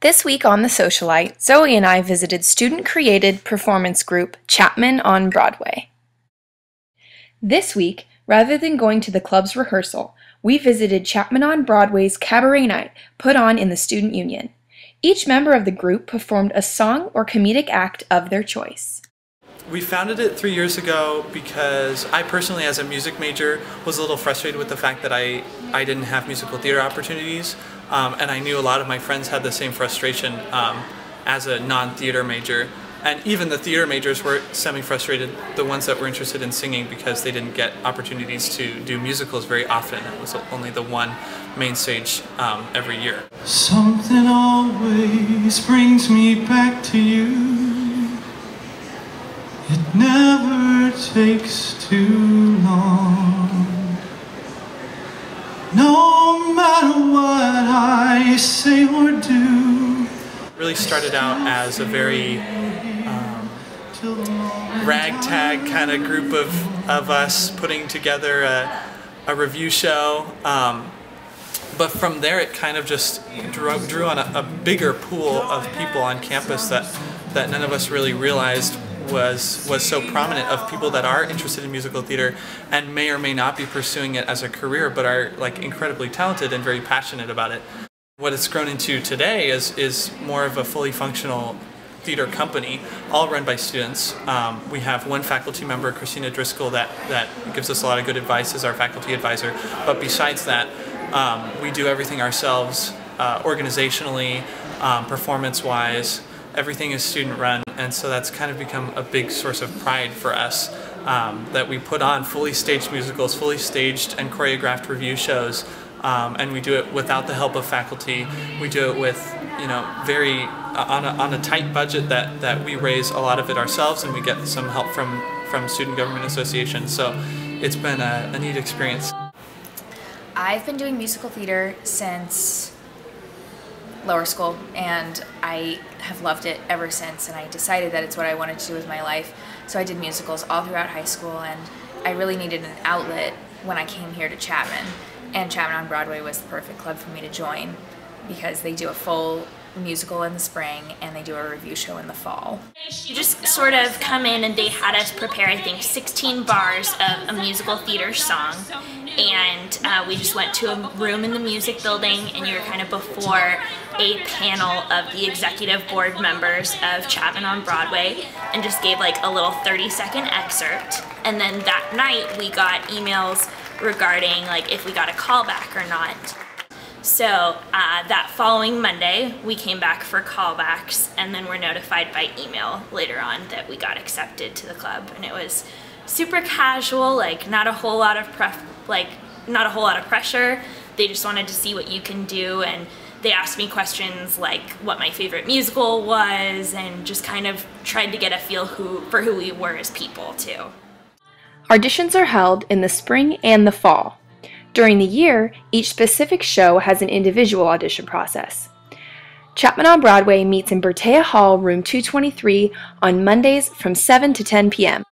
This week on the Socialight, Zoe and I visited student-created performance group Chapman on Broadway. This week, rather than going to the club's rehearsal, we visited Chapman on Broadway's cabaret night put on in the student union. Each member of the group performed a song or comedic act of their choice. We founded it 3 years ago because I personally, as a music major, was a little frustrated with the fact that I didn't have musical theater opportunities, and I knew a lot of my friends had the same frustration as a non-theater major. And even the theater majors were semi-frustrated, the ones that were interested in singing, because they didn't get opportunities to do musicals very often. It was only the one main stage every year. Something always brings me back to you. It never takes too long. No matter what I say or do. Really started out as a very ragtag kind of group of us putting together a review show. But from there it kind of just drew on a bigger pool of people on campus that none of us really realized was so prominent, of people that are interested in musical theater and may or may not be pursuing it as a career, but are like incredibly talented and very passionate about it. What it's grown into today is more of a fully functional theater company, all run by students. We have one faculty member, Christina Driscoll, that gives us a lot of good advice as our faculty advisor, but besides that, we do everything ourselves, organizationally, performance-wise. Everything is student-run, and so that's kind of become a big source of pride for us, that we put on fully staged musicals, fully staged and choreographed review shows, and we do it without the help of faculty. We do it with, very on a tight budget that we raise a lot of it ourselves, and we get some help from Student Government Association. So it's been a neat experience. I've been doing musical theater since lower school, and I have loved it ever since, and I decided that it's what I wanted to do with my life. So I did musicals all throughout high school, and I really needed an outlet when I came here to Chapman, and Chapman on Broadway was the perfect club for me to join because they do a full musical in the spring and they do a review show in the fall. You just sort of come in and they had us prepare, I think, 16 bars of a musical theater song, and we just went to a room in the music building, and you were kind of before a panel of the executive board members of Chapman on Broadway and just gave like a little 30-second excerpt, and then that night we got emails regarding like if we got a callback or not. So that following Monday, we came back for callbacks, and then were notified by email later on that we got accepted to the club. And it was super casual, like not a whole lot of pressure. They just wanted to see what you can do, and they asked me questions like what my favorite musical was, and just kind of tried to get a feel for who we were as people too. Auditions are held in the spring and the fall. During the year, each specific show has an individual audition process. Chapman on Broadway meets in Bertea Hall, room 223, on Mondays from 7 to 10 p.m.